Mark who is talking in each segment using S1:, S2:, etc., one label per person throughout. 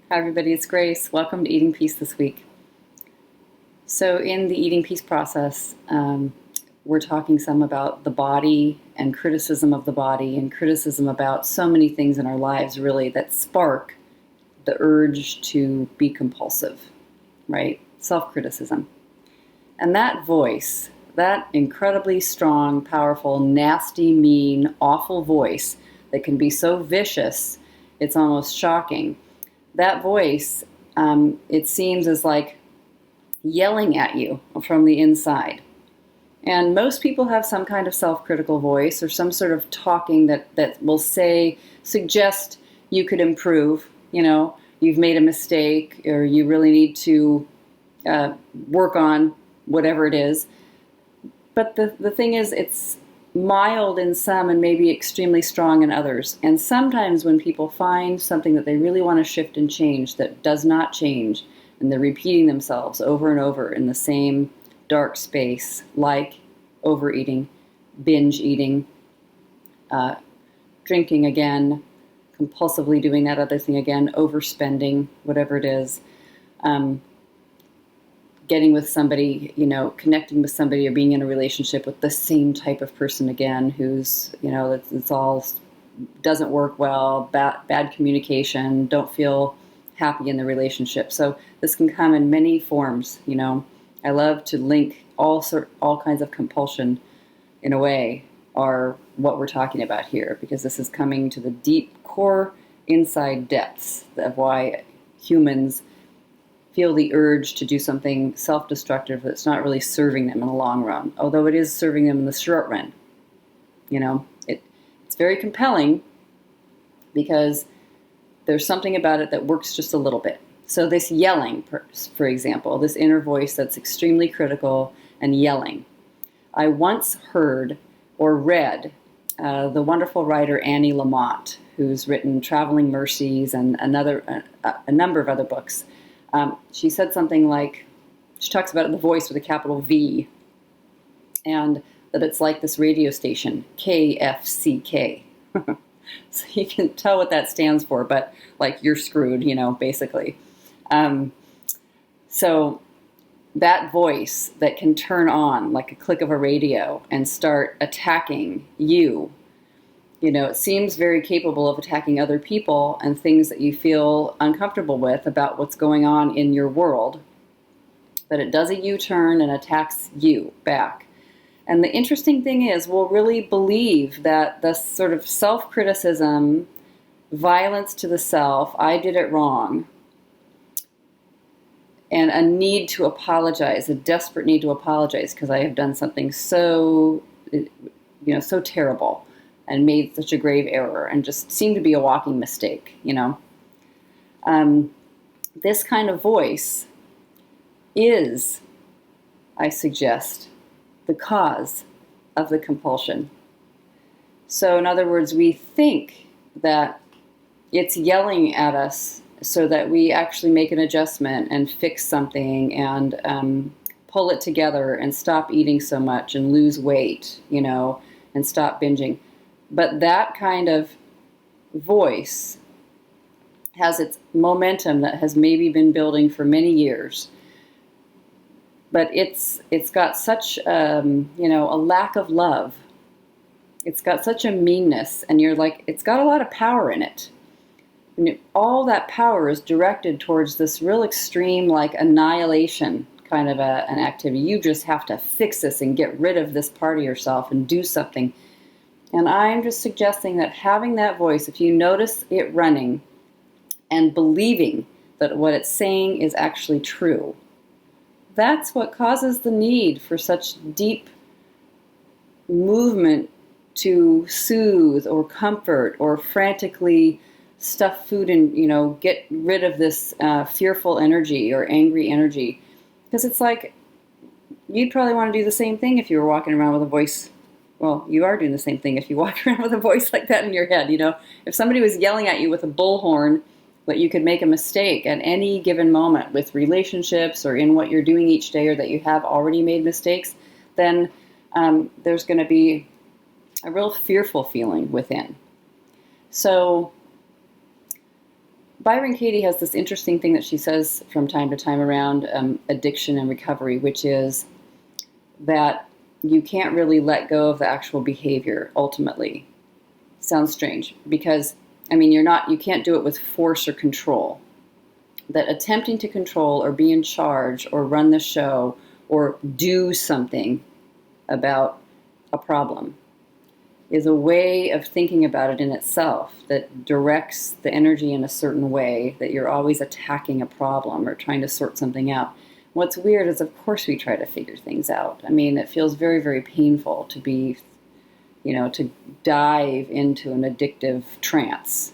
S1: Hi everybody, it's Grace. Welcome to Eating Peace this week. So in the Eating Peace process, we're talking some about the body and criticism of the body and criticism about so many things in our lives really that spark the urge to be compulsive, right? Self-criticism. And that voice, that incredibly strong, powerful, nasty, mean, awful voice that can be so vicious, it's almost shocking. That voice, it seems, is like yelling at you from the inside. And most people have some kind of self-critical voice or some sort of talking that will suggest you could improve, you've made a mistake or you really need to work on whatever it is. But the thing is, it's mild in some and maybe extremely strong in others. And sometimes when people find something that they really want to shift and change that does not change, and they're repeating themselves over and over in the same dark space, like overeating, binge eating, drinking again, compulsively doing that other thing again, overspending, whatever it is, getting with somebody, connecting with somebody or being in a relationship with the same type of person again who's, it's all doesn't work well, bad communication, don't feel happy in the relationship. So this can come in many forms, I love to link all kinds of compulsion in a way are what we're talking about here, because this is coming to the deep core inside depths of why humans feel the urge to do something self-destructive that's not really serving them in the long run, although it is serving them in the short run. It's very compelling because there's something about it that works just a little bit. So this yelling, for example, this inner voice that's extremely critical and yelling. I once heard or read the wonderful writer Annie Lamott, who's written Traveling Mercies and a number of other books. She said something like, she talks about the voice with a capital V, and that it's like this radio station, KFCK. So you can tell what that stands for, but like you're screwed, basically. So that voice that can turn on like a click of a radio and start attacking you, it seems very capable of attacking other people and things that you feel uncomfortable with about what's going on in your world. But it does a U-turn and attacks you back. And the interesting thing is, we'll really believe that the sort of self-criticism, violence to the self, I did it wrong, and a need to apologize, a desperate need to apologize because I have done something so terrible and made such a grave error and just seemed to be a walking mistake, This kind of voice is, I suggest, the cause of the compulsion. So in other words, we think that it's yelling at us so that we actually make an adjustment and fix something and pull it together and stop eating so much and lose weight, and stop binging. But that kind of voice has its momentum that has maybe been building for many years. But it's got such, a lack of love. It's got such a meanness, and you're like, it's got a lot of power in it. And all that power is directed towards this real extreme, like annihilation kind of an activity. You just have to fix this and get rid of this part of yourself and do something. And I'm just suggesting that having that voice, if you notice it running and believing that what it's saying is actually true, that's what causes the need for such deep movement to soothe or comfort or frantically stuff food and, get rid of this fearful energy or angry energy. Because it's like, you'd probably want to do the same thing if you were walking around with a voice. Well, you are doing the same thing if you walk around with a voice like that in your head, If somebody was yelling at you with a bullhorn that you could make a mistake at any given moment with relationships or in what you're doing each day, or that you have already made mistakes, then there's going to be a real fearful feeling within. So Byron Katie has this interesting thing that she says from time to time around addiction and recovery, which is that you can't really let go of the actual behavior ultimately. Sounds strange because, I mean, you can't do it with force or control. That attempting to control or be in charge or run the show or do something about a problem is a way of thinking about it in itself that directs the energy in a certain way, that you're always attacking a problem or trying to sort something out. What's weird is, of course, we try to figure things out. I mean, it feels very, very painful to be, to dive into an addictive trance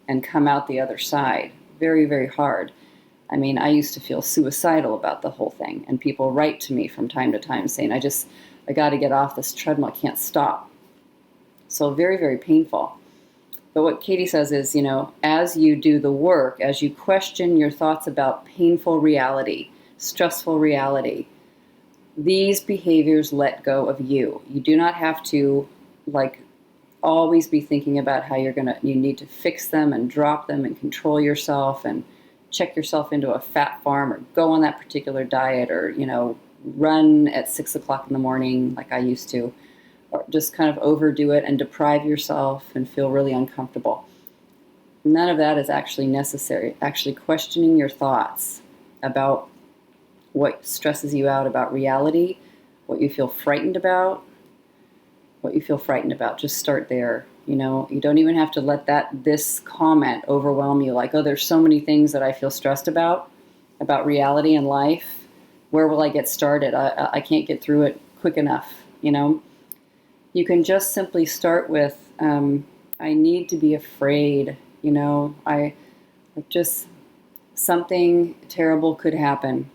S1: and come out the other side. Very, very hard. I mean, I used to feel suicidal about the whole thing, and people write to me from time to time saying, I got to get off this treadmill, I can't stop. So very, very painful. But what Katie says is, as you do the work, as you question your thoughts about painful reality, stressful reality, these behaviors let go of you. You do not have to, always be thinking about how you need to fix them and drop them and control yourself and check yourself into a fat farm or go on that particular diet or, run at 6 o'clock in the morning like I used to. Or just kind of overdo it and deprive yourself and feel really uncomfortable. None of that is actually necessary. Actually questioning your thoughts about what stresses you out about reality, what you feel frightened about, just start there. You don't even have to let this comment overwhelm you, like, oh, there's so many things that I feel stressed about reality and life. Where will I get started? I can't get through it quick enough, You can just simply start with, I need to be afraid, something terrible could happen.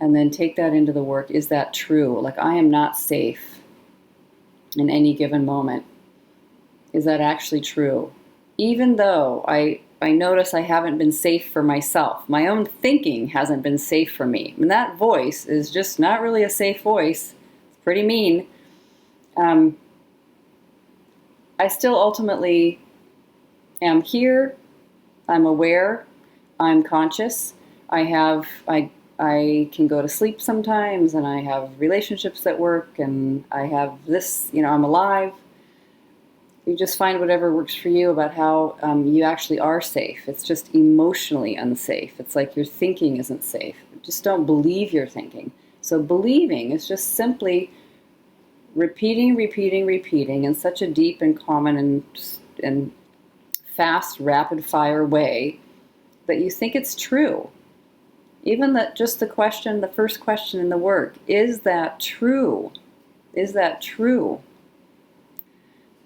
S1: And then take that into the work. Is that true? Like, I am not safe in any given moment. Is that actually true? Even though I notice I haven't been safe for myself. My own thinking hasn't been safe for me. And that voice is just not really a safe voice. It's pretty mean. I still ultimately am here. I'm aware. I'm conscious. I can go to sleep sometimes, and I have relationships that work, and I have this, I'm alive. You just find whatever works for you about how you actually are safe. It's just emotionally unsafe. It's like your thinking isn't safe. Just don't believe your thinking. So believing is just simply repeating in such a deep and common and fast, rapid-fire way that you think it's true. Even the first question in the work, is that true? Is that true?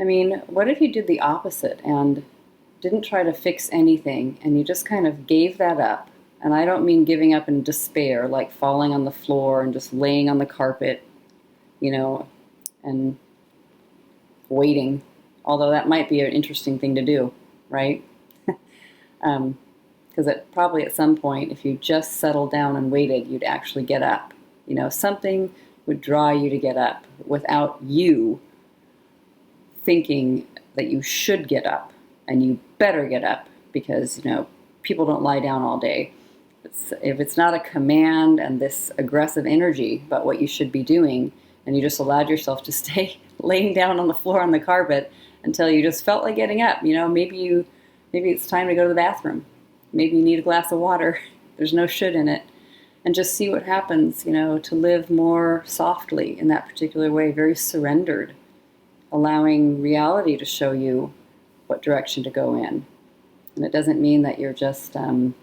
S1: I mean, what if you did the opposite and didn't try to fix anything and you just kind of gave that up? And I don't mean giving up in despair, like falling on the floor and just laying on the carpet, and waiting. Although that might be an interesting thing to do, right? Because probably at some point, if you just settled down and waited, you'd actually get up. Something would draw you to get up without you thinking that you should get up and you better get up because, people don't lie down all day. If it's not a command and this aggressive energy about what you should be doing, and you just allowed yourself to stay laying down on the floor on the carpet until you just felt like getting up, maybe it's time to go to the bathroom. Maybe you need a glass of water. There's no should in it. And just see what happens, to live more softly in that particular way, very surrendered, allowing reality to show you what direction to go in. And it doesn't mean that you're just, you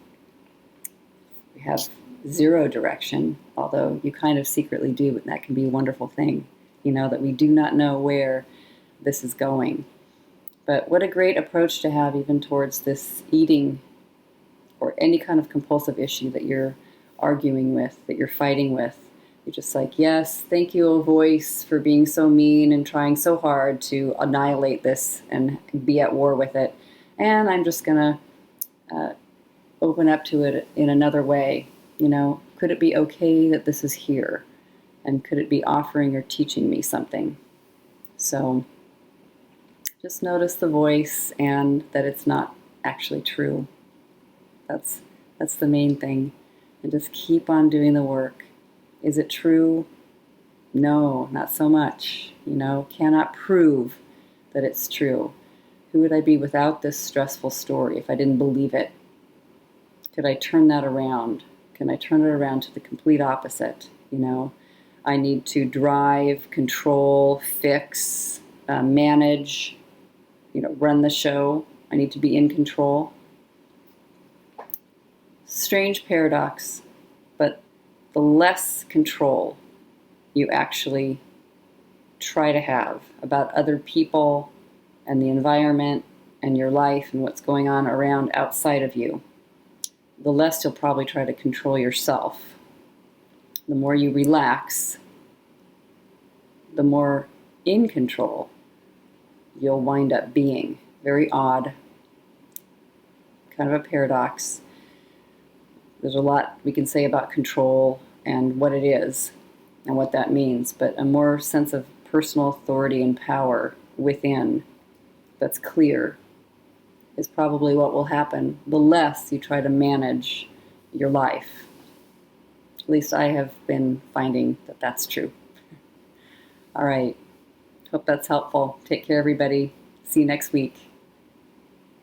S1: have zero direction, although you kind of secretly do, and that can be a wonderful thing, that we do not know where this is going. But what a great approach to have even towards this eating or any kind of compulsive issue that you're arguing with, that you're fighting with. You're just like, yes, thank you, voice, for being so mean and trying so hard to annihilate this and be at war with it. And I'm just going to open up to it in another way. Could it be okay that this is here? And could it be offering or teaching me something? So just notice the voice and that it's not actually true. That's the main thing. And just keep on doing the work. Is it true? No, not so much. Cannot prove that it's true. Who would I be without this stressful story if I didn't believe it? Could I turn that around? Can I turn it around to the complete opposite? I need to drive, control, fix, manage, run the show. I need to be in control. Strange paradox, but the less control you actually try to have about other people and the environment and your life and what's going on around outside of you, the less you'll probably try to control yourself. The more you relax, the more in control you'll wind up being. Very odd, kind of a paradox. There's a lot we can say about control and what it is and what that means, but a more sense of personal authority and power within that's clear is probably what will happen the less you try to manage your life. At least I have been finding that that's true. All right. Hope that's helpful. Take care, everybody. See you next week.